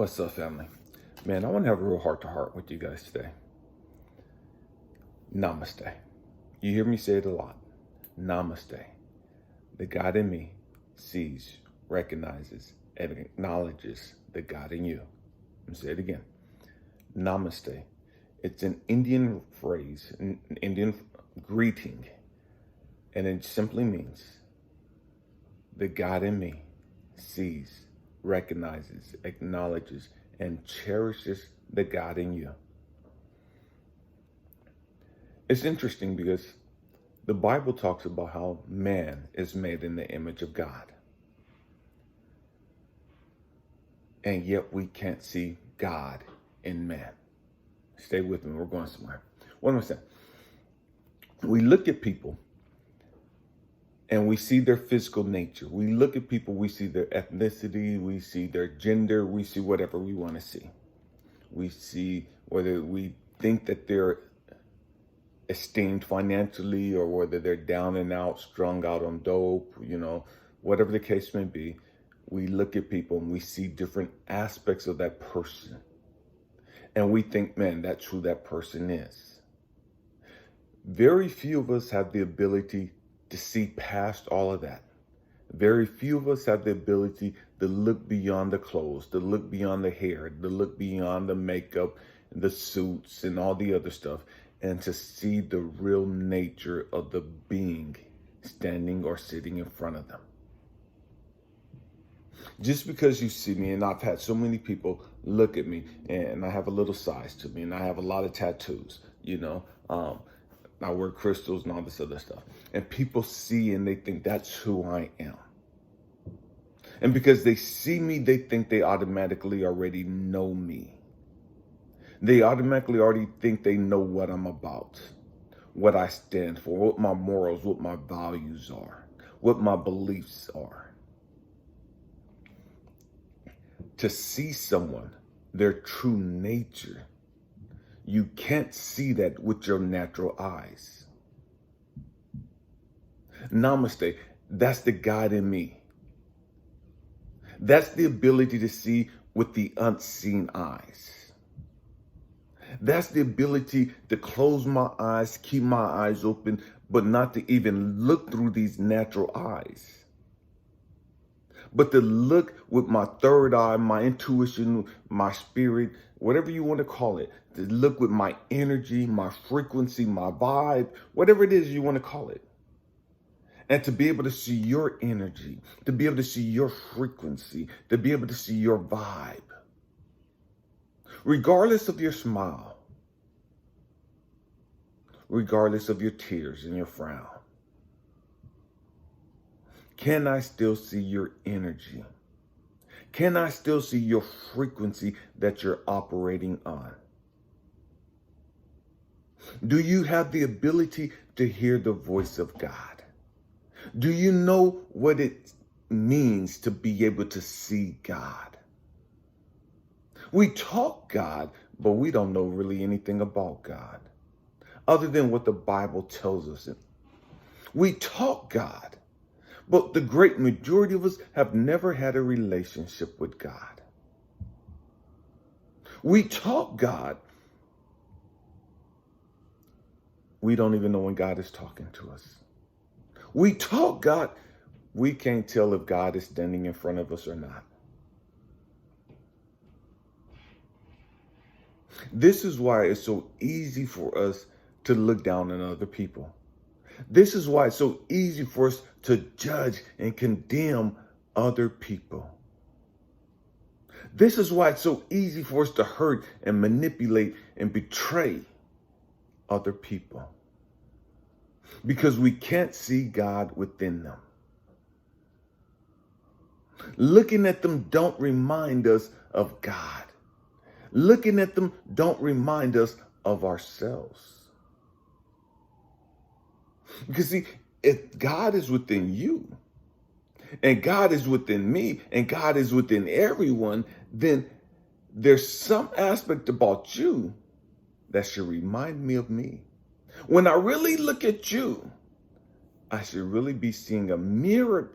What's up, family? Man, I want to have a real heart-to-heart with you guys today. Namaste. You hear me say it a lot. Namaste. The God in me sees, recognizes, and acknowledges the God in you. Let me say it again. Namaste. It's an Indian phrase, an Indian greeting, and it simply means the God in me sees, recognizes, acknowledges, and cherishes the God in you. It's interesting because the Bible talks about how man is made in the image of God. And yet we can't see God in man. Stay with me, we're going somewhere. What am I saying? We look at people and we see their physical nature. We look at people, we see their ethnicity, we see their gender, we see whatever we want to see. We see whether we think that they're esteemed financially or whether they're down and out, strung out on dope, whatever the case may be. We look at people and we see different aspects of that person. And we think, man, that's who that person is. Very few of us have the ability to see past all of that. Very few of us have the ability to look beyond the clothes, to look beyond the hair, to look beyond the makeup, the suits, and all the other stuff, and to see the real nature of the being standing or sitting in front of them. Just because you see me, and I've had so many people look at me, and I have a little size to me, and I have a lot of tattoos, I wear crystals and all this other stuff. And people see and they think that's who I am. And because they see me, they think they automatically already know me. They automatically already think they know what I'm about, what I stand for, what my morals, what my values are, what my beliefs are. To see someone, their true nature, you can't see that with your natural eyes. Namaste, that's the God in me. That's the ability to see with the unseen eyes. That's the ability to close my eyes, keep my eyes open, but not to even look through these natural eyes. But to look with my third eye, my intuition, my spirit, whatever you want to call it, to look with my energy, my frequency, my vibe, whatever it is you want to call it. And to be able to see your energy, to be able to see your frequency, to be able to see your vibe. Regardless of your smile, regardless of your tears and your frown. Can I still see your energy? Can I still see your frequency that you're operating on? Do you have the ability to hear the voice of God? Do you know what it means to be able to see God? We talk God, but we don't know really anything about God, other than what the Bible tells us. We talk God, but the great majority of us have never had a relationship with God. We talk God. We don't even know when God is talking to us. We talk God. We can't tell if God is standing in front of us or not. This is why it's so easy for us to look down on other people. This is why it's so easy for us to judge and condemn other people. This is why it's so easy for us to hurt and manipulate and betray other people. Because we can't see God within them. Looking at them don't remind us of God. Looking at them don't remind us of ourselves. Because see, if God is within you, and God is within me, and God is within everyone, then there's some aspect about you that should remind me of me. When I really look at you, I should really be seeing a mirror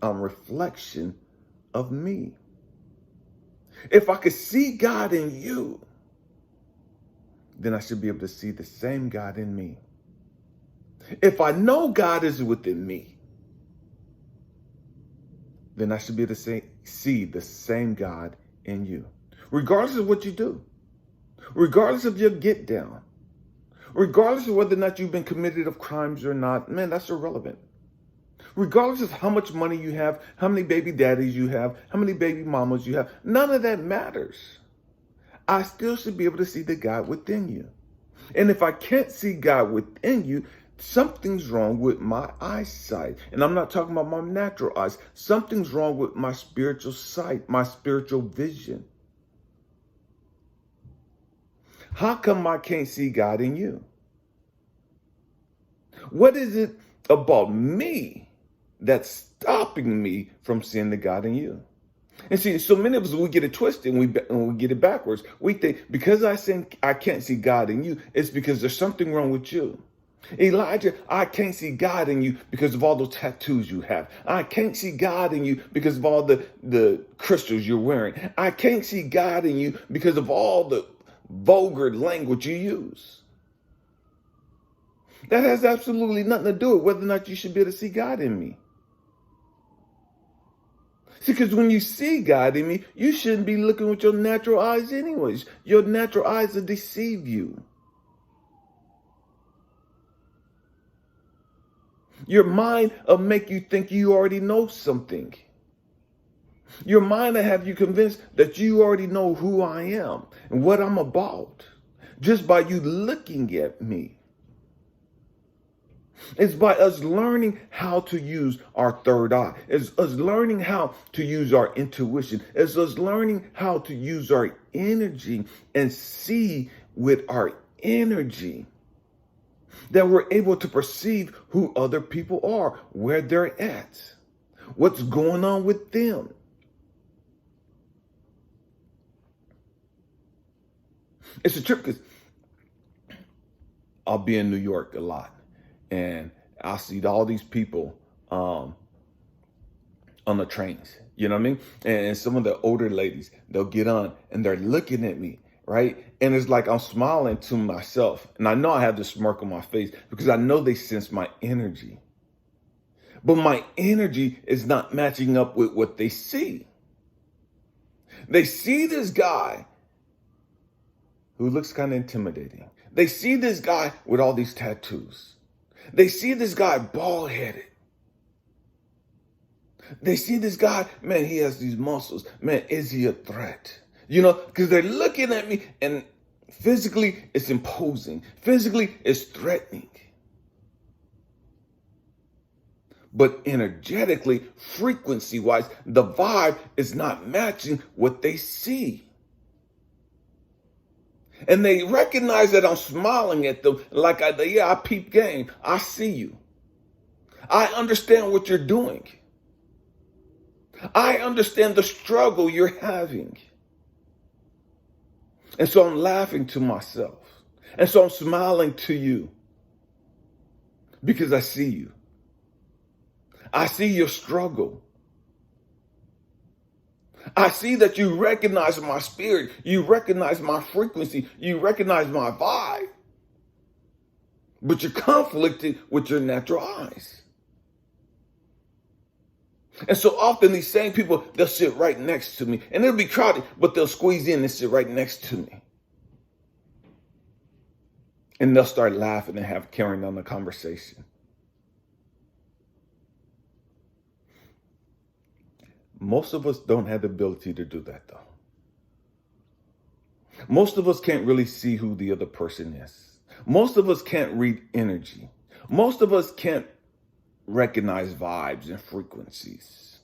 reflection of me. If I could see God in you, then I should be able to see the same God in me. If I know God is within me, then I should be able to see the same God in you. Regardless of what you do, regardless of your get down, regardless of whether or not you've been committed of crimes or not, man, that's irrelevant. Regardless of how much money you have, how many baby daddies you have, how many baby mamas you have, none of that matters. I still should be able to see the God within you. And if I can't see God within you, something's wrong with my eyesight. And I'm not talking about my natural eyes. Something's wrong with my spiritual sight, my spiritual vision. How come I can't see God in you? What is it about me that's stopping me from seeing the God in you? And see, so many of us, we get it twisted and we get it backwards. We think because I can't see God in you, it's because there's something wrong with you. Elijah, I can't see God in you because of all those tattoos you have. I can't see God in you because of all the crystals you're wearing. I can't see God in you because of all the vulgar language you use. That has absolutely nothing to do with whether or not you should be able to see God in me. See, because when you see God in me, you shouldn't be looking with your natural eyes anyways. Your natural eyes will deceive you. Your mind will make you think you already know something. Your mind will have you convinced that you already know who I am and what I'm about just by you looking at me. It's by us learning how to use our third eye. It's us learning how to use our intuition. It's us learning how to use our energy and see with our energy that we're able to perceive who other people are, where they're at, what's going on with them. It's a trip because I'll be in New York a lot. And I see all these people on the trains, you know what I mean? And some of the older ladies, they'll get on and they're looking at me, right? And it's like I'm smiling to myself. And I know I have this smirk on my face because I know they sense my energy. But my energy is not matching up with what they see. They see this guy who looks kind of intimidating. They see this guy with all these tattoos. They see this guy bald-headed. They see this guy, man, he has these muscles. Man, is he a threat? You know, because they're looking at me and physically it's imposing. Physically it's threatening. But energetically, frequency-wise, the vibe is not matching what they see. And they recognize that I'm smiling at them like, I peep game. I see you. I understand what you're doing. I understand the struggle you're having. And so I'm laughing to myself. And so I'm smiling to you because I see you. I see your struggle. I see that you recognize my spirit. You recognize my frequency. You recognize my vibe. But you're conflicted with your natural eyes. And so often these same people, they'll sit right next to me. And it'll be crowded, but they'll squeeze in and sit right next to me. And they'll start laughing and carrying on the conversation. Most of us don't have the ability to do that, though. Most of us can't really see who the other person is. Most of us can't read energy. Most of us can't recognize vibes and frequencies.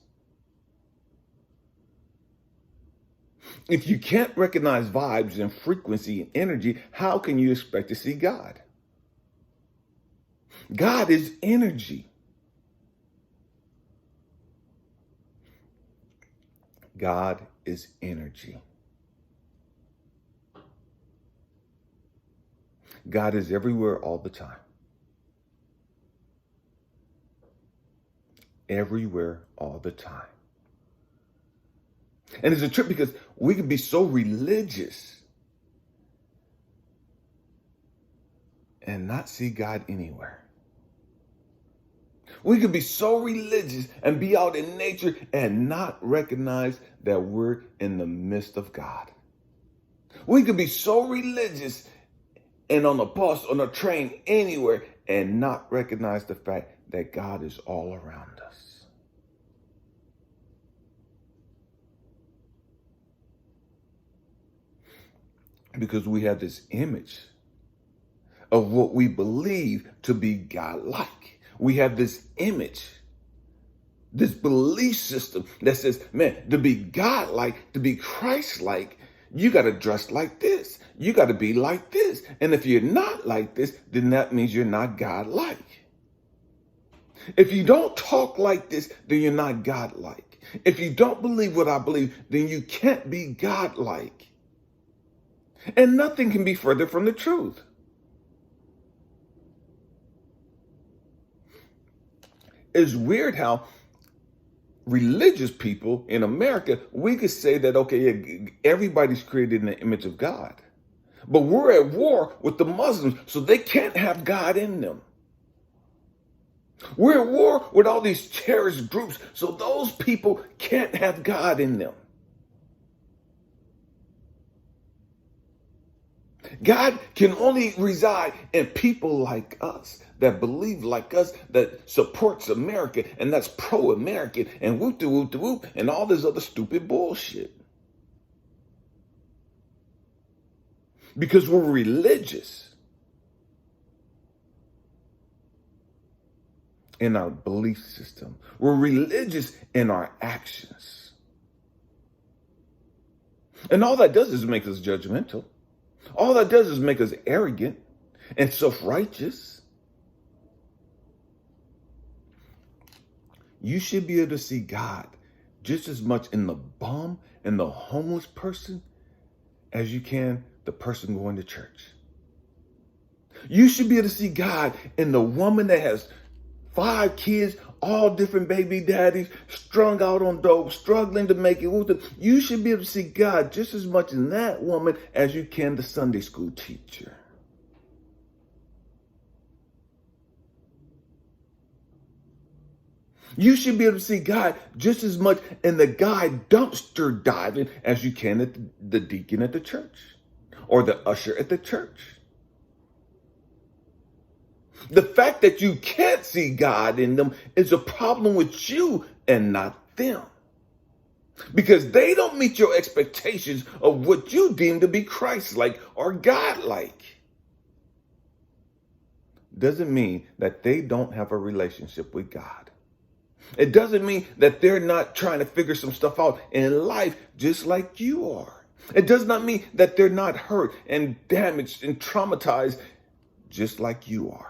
If you can't recognize vibes and frequency and energy, how can you expect to see God? God is energy. God is energy. God is everywhere all the time. Everywhere all the time. And it's a trip because we can be so religious and not see God anywhere. We could be so religious and be out in nature and not recognize that we're in the midst of God. We could be so religious and on a bus, on a train, anywhere, and not recognize the fact that God is all around us. Because we have this image of what we believe to be God-like. We have this image, this belief system that says, man, to be God-like, to be Christ-like, you got to dress like this. You got to be like this. And if you're not like this, then that means you're not God-like. If you don't talk like this, then you're not God-like. If you don't believe what I believe, then you can't be God-like. And nothing can be further from the truth. It's weird how religious people in America, we could say that, okay, everybody's created in the image of God. But we're at war with the Muslims, so they can't have God in them. We're at war with all these terrorist groups, so those people can't have God in them. God can only reside in people like us, that believe like us, that supports America, and that's pro-American, and whoop-de-whoop-de-whoop, and all this other stupid bullshit. Because we're religious in our belief system. We're religious in our actions. And all that does is make us judgmental. All that does is make us arrogant and self-righteous. You should be able to see God just as much in the bum and the homeless person as you can the person going to church. You should be able to see God in the woman that has 5 kids, all different baby daddies, strung out on dope, struggling to make it. You should be able to see God just as much in that woman as you can the Sunday school teacher. You should be able to see God just as much in the guy dumpster diving as you can at the deacon at the church or the usher at the church. The fact that you can't see God in them is a problem with you and not them. Because they don't meet your expectations of what you deem to be Christ-like or God-like. Doesn't mean that they don't have a relationship with God. It doesn't mean that they're not trying to figure some stuff out in life just like you are. It does not mean that they're not hurt and damaged and traumatized just like you are.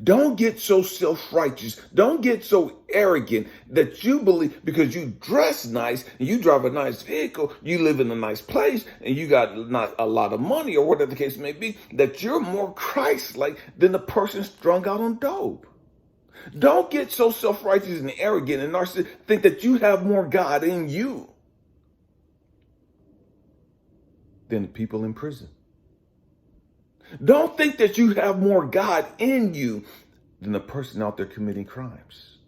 Don't get so self-righteous. Don't get so arrogant that you believe because you dress nice and you drive a nice vehicle, you live in a nice place, and you got not a lot of money or whatever the case may be, that you're more Christ-like than the person strung out on dope. Don't get so self-righteous and arrogant and narcissistic, think that you have more God in you than the people in prison. Don't think that you have more God in you than the person out there committing crimes.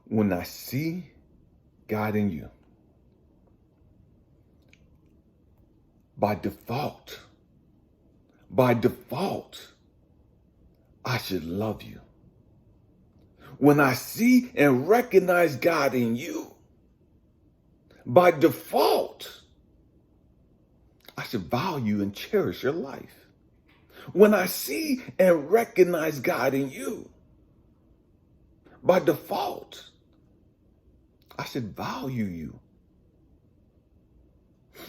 When I see God in you, by default, I should love you. When I see and recognize God in you, by default, I should value and cherish your life. When I see and recognize God in you, by default, I should value you.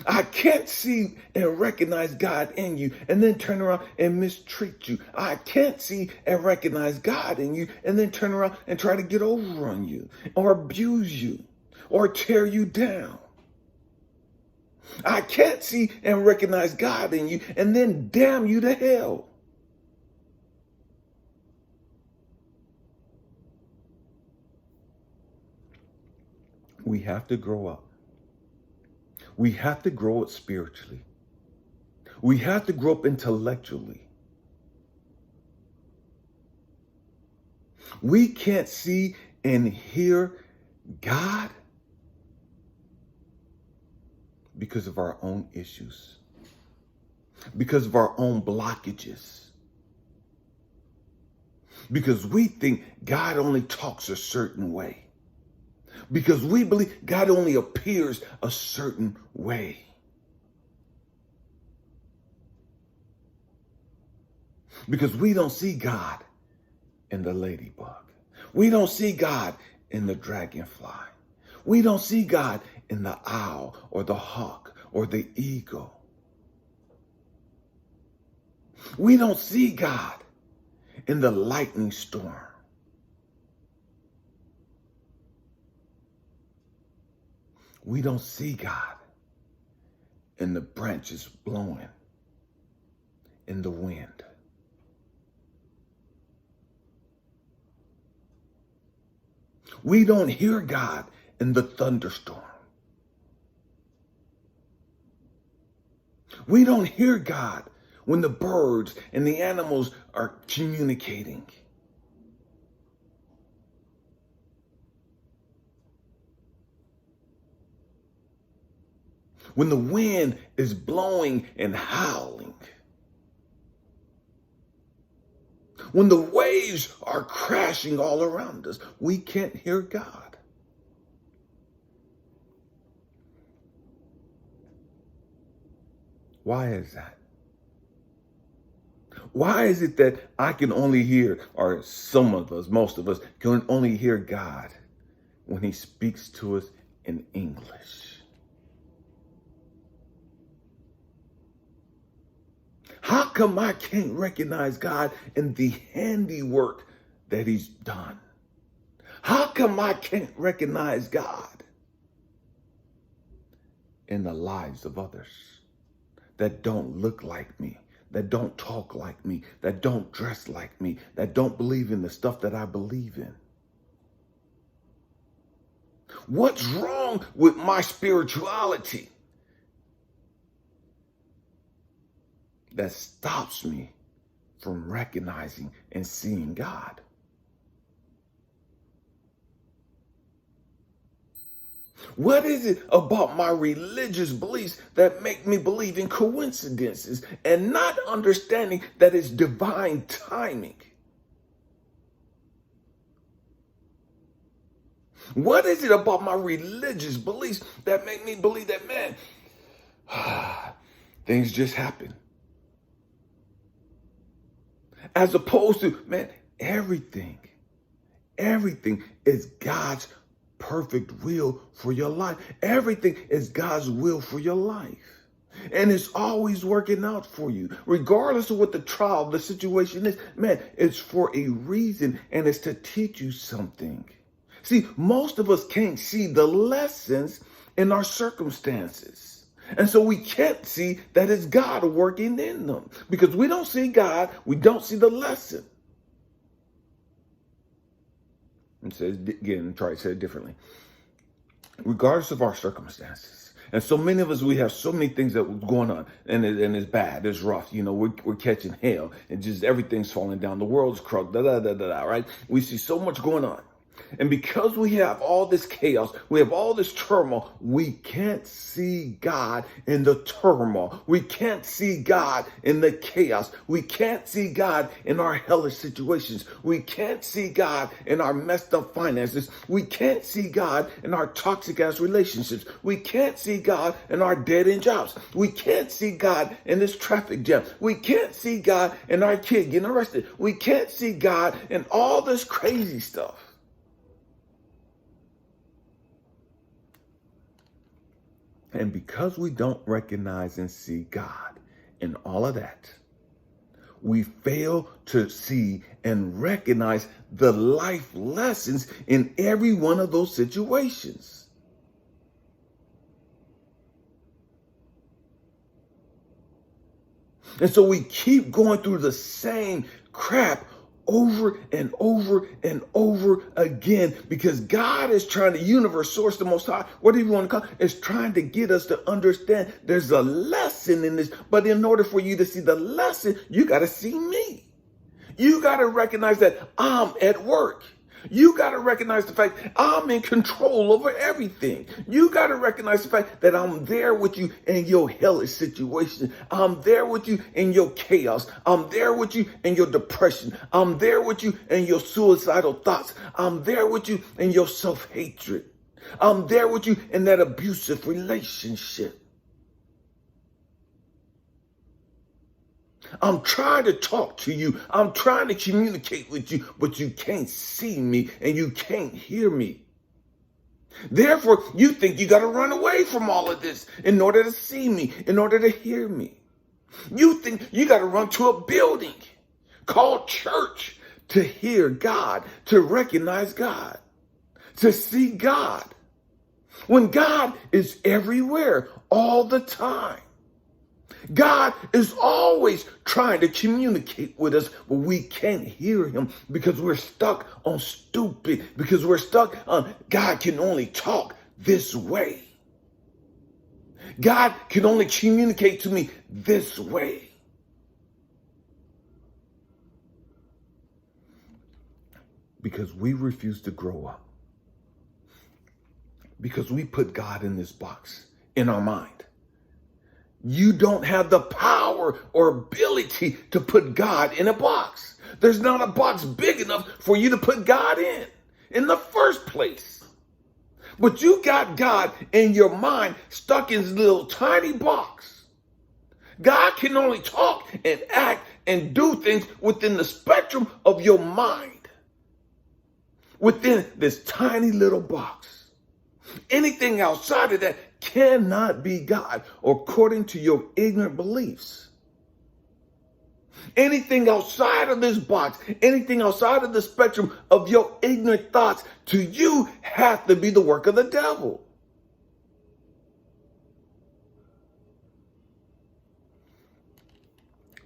I can't see and recognize God in you and then turn around and mistreat you. I can't see and recognize God in you and then turn around and try to get over on you or abuse you or tear you down. I can't see and recognize God in you and then damn you to hell. We have to grow up. We have to grow up spiritually. We have to grow up intellectually. We can't see and hear God because of our own issues, because of our own blockages, because we think God only talks a certain way, because we believe God only appears a certain way. Because we don't see God in the ladybug. We don't see God in the dragonfly. We don't see God in the owl or the hawk or the eagle. We don't see God in the lightning storm. We don't see God in the branches blowing in the wind. We don't hear God in the thunderstorm. We don't hear God when the birds and the animals are communicating. When the wind is blowing and howling. When the waves are crashing all around us, we can't hear God. Why is that? Why is it that I can only hear, or some of us, most of us, can only hear God when he speaks to us in English? How come I can't recognize God in the handiwork that he's done? How come I can't recognize God in the lives of others that don't look like me, that don't talk like me, that don't dress like me, that don't believe in the stuff that I believe in? What's wrong with my spirituality that stops me from recognizing and seeing God? What is it about my religious beliefs that make me believe in coincidences and not understanding that it's divine timing? What is it about my religious beliefs that make me believe that, man, things just happen? As opposed to, man, everything is God's perfect will for your life. Everything is God's will for your life. And it's always working out for you. Regardless of what the trial, the situation is, man, it's for a reason, and it's to teach you something. See, most of us can't see the lessons in our circumstances. And so we can't see that it's God working in them. Because we don't see God, we don't see the lesson. And says again, try to say it differently. Regardless of our circumstances. And so many of us, we have so many things that are going on, and it's bad, it's rough. You know, we're catching hell, and just everything's falling down. The world's crooked, right? We see so much going on. And because we have all this chaos, we have all this turmoil, we can't see God in the turmoil. We can't see God in the chaos. We can't see God in our hellish situations. We can't see God in our messed up finances. We can't see God in our toxic ass relationships. We can't see God in our dead end jobs. We can't see God in this traffic jam. We can't see God in our kid getting arrested. We can't see God in all this crazy stuff. And because we don't recognize and see God in all of that, we fail to see and recognize the life lessons in every one of those situations. And so we keep going through the same crap over and over and over again, because God is trying to, universe, source, the most high, whatever you want to call it, is trying to get us to understand there's a lesson in this. But in order for you to see the lesson, you got to see me. You got to recognize that I'm at work. You got to recognize the fact I'm in control over everything. You got to recognize the fact that I'm there with you in your hellish situation. I'm there with you in your chaos. I'm there with you in your depression. I'm there with you in your suicidal thoughts. I'm there with you in your self-hatred. I'm there with you in that abusive relationship. I'm trying to talk to you. I'm trying to communicate with you, but you can't see me and you can't hear me. Therefore, you think you got to run away from all of this in order to see me, in order to hear me. You think you got to run to a building called church to hear God, to recognize God, to see God, when God is everywhere all the time. God is always trying to communicate with us, but we can't hear him because we're stuck on stupid, because we're stuck on God can only talk this way. God can only communicate to me this way. Because we refuse to grow up. Because we put God in this box in our mind. You don't have the power or ability to put God in a box. There's not a box big enough for you to put God in the first place. But you got God in your mind stuck in this little tiny box. God can only talk and act and do things within the spectrum of your mind, within this tiny little box. Anything outside of that cannot be God, according to your ignorant beliefs. Anything outside of this box, anything outside of the spectrum of your ignorant thoughts, to you have to be the work of the devil.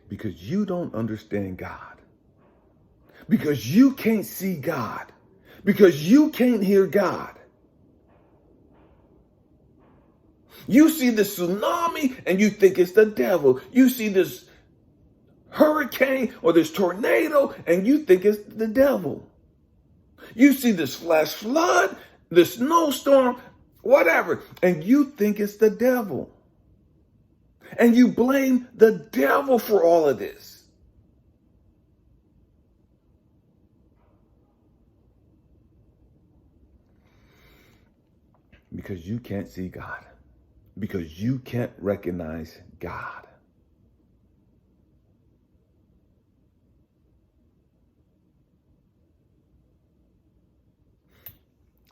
Because you don't understand God. Because you can't see God. Because you can't hear God. You see the tsunami and you think it's the devil. You see this hurricane or this tornado and you think it's the devil. You see this flash flood, this snowstorm, whatever, and you think it's the devil. And you blame the devil for all of this. Because you can't see God. Because you can't recognize God.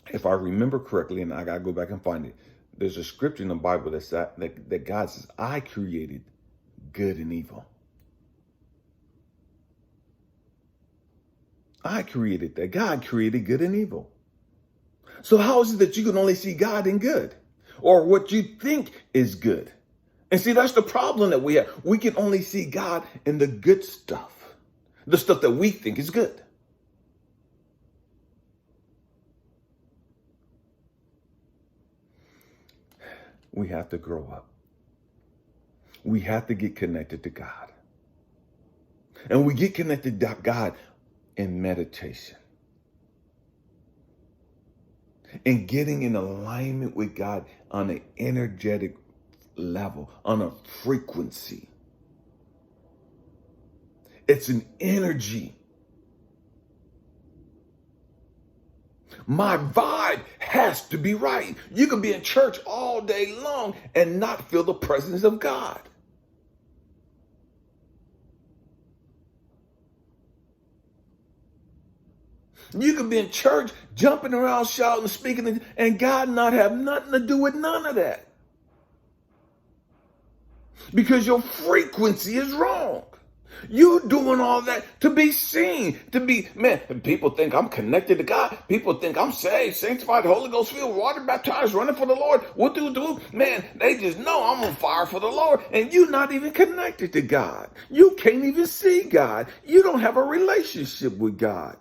If I remember correctly, and I got to go back and find it, there's a scripture in the Bible that God says, I created good and evil. I created that. God created good and evil. So how is it that you can only see God in good? Or what you think is good? And see, that's the problem that we have. We can only see God in the good stuff. The stuff that we think is good. We have to grow up. We have to get connected to God. And we get connected to God in meditation. And getting in alignment with God on an energetic level, on a frequency. It's an energy. My vibe has to be right. You can be in church all day long and not feel the presence of God. You can be in church jumping around, shouting, speaking, and God not have nothing to do with none of that. Because your frequency is wrong. You doing all that to be seen, to be, man, people think I'm connected to God. People think I'm saved, sanctified, Holy Ghost filled, water baptized, running for the Lord. What do? Man, they just know I'm on fire for the Lord. And you're not even connected to God. You can't even see God. You don't have a relationship with God.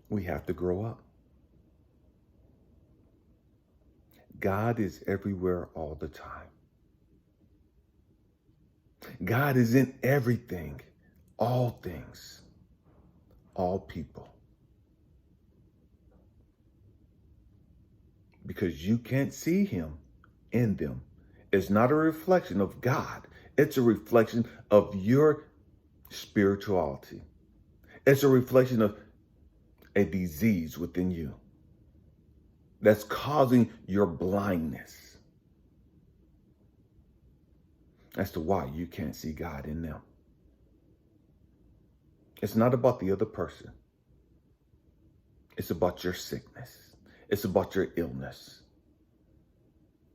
We have to grow up. God is everywhere all the time. God is in everything, all things, all people. Because you can't see him in them. It's not a reflection of God. It's a reflection of your spirituality. It's a reflection of a disease within you that's causing your blindness as to why you can't see God in them. It's not about the other person. It's about your sickness. It's about your illness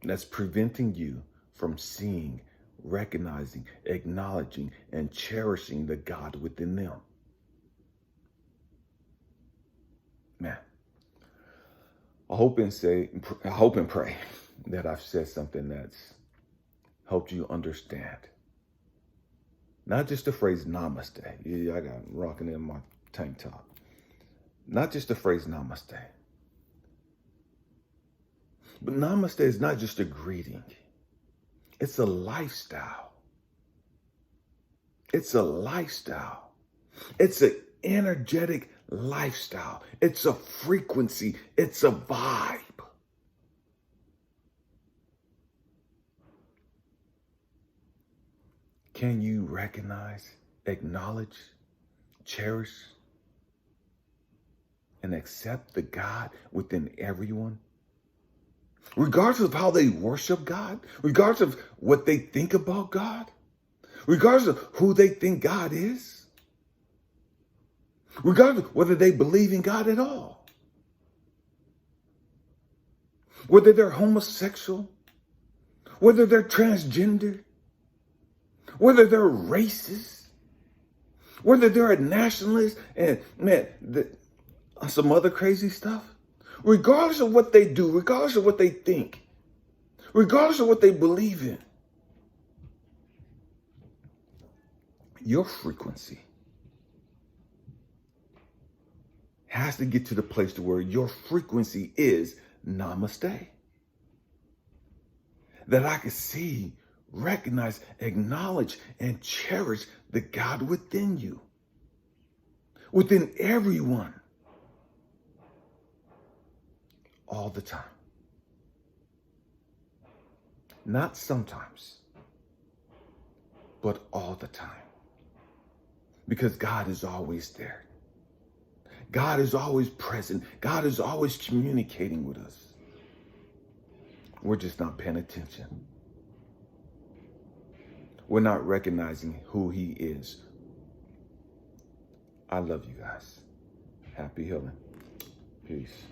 that's preventing you from seeing, recognizing, acknowledging, and cherishing the God within them. Man, I hope and pray that I've said something that's helped you understand. Not just the phrase namaste. Yeah, I got rocking in my tank top. Not just the phrase namaste. But namaste is not just a greeting. It's a lifestyle. It's a lifestyle. It's an energetic lifestyle. It's a frequency. It's a vibe. Can you recognize, acknowledge, cherish, and accept the God within everyone? Regardless of how they worship God, regardless of what they think about God, regardless of who they think God is, regardless of whether they believe in God at all, whether they're homosexual, whether they're transgender, whether they're racist, whether they're a nationalist, and man, some other crazy stuff. Regardless of what they do, regardless of what they think, regardless of what they believe in, your frequency has to get to the place to where your frequency is namaste. That I can see, recognize, acknowledge, and cherish the God within you, within everyone, all the time. Not sometimes, but all the time. Because God is always there. God is always present. God is always communicating with us. We're just not paying attention. We're not recognizing who he is. I love you guys. Happy healing. Peace.